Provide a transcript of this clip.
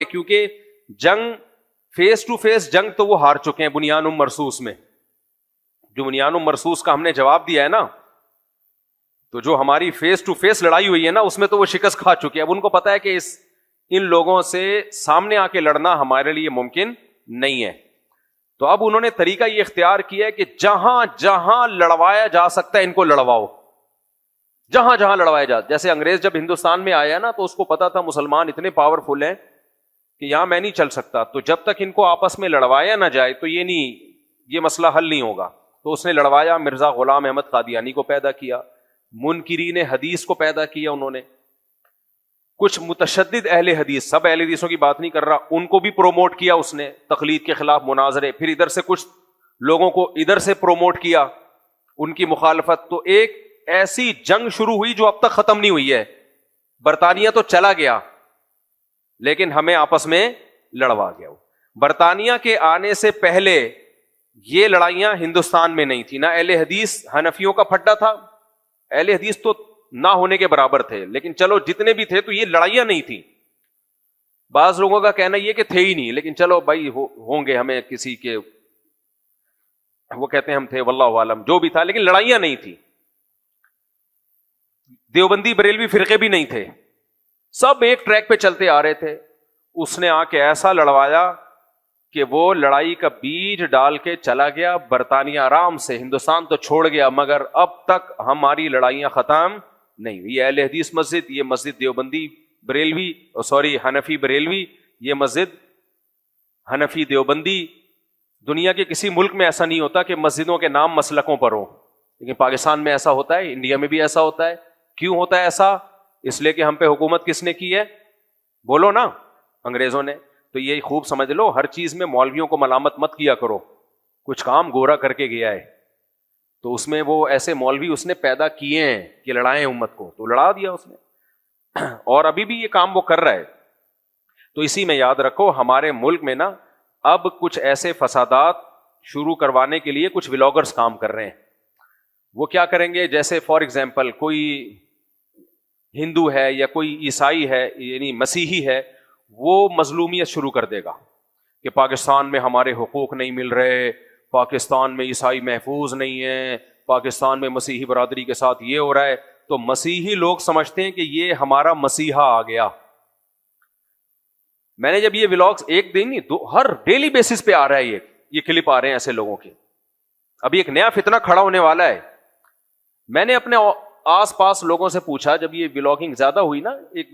کیونکہ جنگ face to face جنگ تو وہ ہار چکے ہیں بنیان مرصوص میں. جو بنیان مرصوص کا ہم نے جواب دیا ہے نا, تو جو ہماری فیس ٹو فیس لڑائی ہوئی ہے نا, اس میں تو وہ شکست کھا چکے ہیں. اب ان کو پتا ہے کہ ان لوگوں سے سامنے آ کے لڑنا ہمارے لیے ممکن نہیں ہے. تو اب انہوں نے طریقہ یہ اختیار کیا ہے کہ جہاں جہاں لڑوایا جا سکتا ہے ان کو لڑواؤ, جہاں جہاں لڑوایا جا. جیسے انگریز جب ہندوستان میں آیا نا, تو اس کو پتا تھا مسلمان اتنے پاورفل ہیں کہ یہاں میں نہیں چل سکتا, تو جب تک ان کو آپس میں لڑوایا نہ جائے تو یہ مسئلہ حل نہیں ہوگا. تو اس نے لڑوایا, مرزا غلام احمد قادیانی کو پیدا کیا, منکرین حدیث کو پیدا کیا انہوں نے, کچھ متشدد اہل حدیث, سب اہل حدیثوں کی بات نہیں کر رہا, ان کو بھی پروموٹ کیا اس نے, تقلید کے خلاف مناظرے. پھر ادھر سے کچھ لوگوں کو ادھر سے پروموٹ کیا, ان کی مخالفت. تو ایک ایسی جنگ شروع ہوئی جو اب تک ختم نہیں ہوئی ہے. برطانیہ تو چلا گیا لیکن ہمیں آپس میں لڑوا گیا. برطانیہ کے آنے سے پہلے یہ لڑائیاں ہندوستان میں نہیں تھی. نہ اہل حدیث, حنفیوں کا پھڈا تھا, اہل حدیث تو نہ ہونے کے برابر تھے, لیکن چلو جتنے بھی تھے تو یہ لڑائیاں نہیں تھی. بعض لوگوں کا کہنا یہ کہ تھے ہی نہیں, لیکن چلو بھائی ہوں گے, ہمیں کسی کے وہ کہتے ہیں ہم تھے, واللہ عالم, جو بھی تھا, لیکن لڑائیاں نہیں تھی. دیوبندی بریلوی فرقے بھی نہیں تھے, سب ایک ٹریک پہ چلتے آ رہے تھے. اس نے آ کے ایسا لڑوایا کہ وہ لڑائی کا بیج ڈال کے چلا گیا. برطانیہ آرام سے ہندوستان تو چھوڑ گیا, مگر اب تک ہماری لڑائیاں ختم نہیں ہوئی. اہل حدیث مسجد, یہ مسجد دیوبندی بریلوی, حنفی بریلوی, یہ مسجد حنفی دیوبندی. دنیا کے کسی ملک میں ایسا نہیں ہوتا کہ مسجدوں کے نام مسلکوں پر ہوں, لیکن پاکستان میں ایسا ہوتا ہے, انڈیا میں بھی ایسا ہوتا ہے. کیوں ہوتا ہے ایسا؟ اس لیے کہ ہم پہ حکومت کس نے کی ہے؟ بولو نا, انگریزوں نے. تو یہ خوب سمجھ لو, ہر چیز میں مولویوں کو ملامت مت کیا کرو. کچھ کام گورا کر کے گیا ہے تو اس میں وہ ایسے مولوی اس نے پیدا کیے ہیں کہ لڑائیں امت کو, تو لڑا دیا اس نے, اور ابھی بھی یہ کام وہ کر رہا ہے. تو اسی میں یاد رکھو, ہمارے ملک میں نا اب کچھ ایسے فسادات شروع کروانے کے لیے کچھ ولاگرز کام کر رہے ہیں. وہ کیا کریں گے, جیسے فار ایگزامپل کوئی ہندو ہے یا کوئی عیسائی ہے, یعنی مسیحی ہے, وہ مظلومیت شروع کر دے گا کہ پاکستان میں ہمارے حقوق نہیں مل رہے, پاکستان میں عیسائی محفوظ نہیں ہے, پاکستان میں مسیحی برادری کے ساتھ یہ ہو رہا ہے. تو مسیحی لوگ سمجھتے ہیں کہ یہ ہمارا مسیحا آ گیا. میں نے جب یہ ولاگز ایک دن نہیں, ہر ڈیلی بیسس پہ آ رہا ہے, یہ کلپ آ رہے ہیں ایسے لوگوں کے. ابھی ایک نیا فتنہ کھڑا ہونے والا ہے. میں نے اپنے آس پاس لوگوں سے پوچھا, جب یہ ولاگنگ زیادہ ہوئی نا, ایک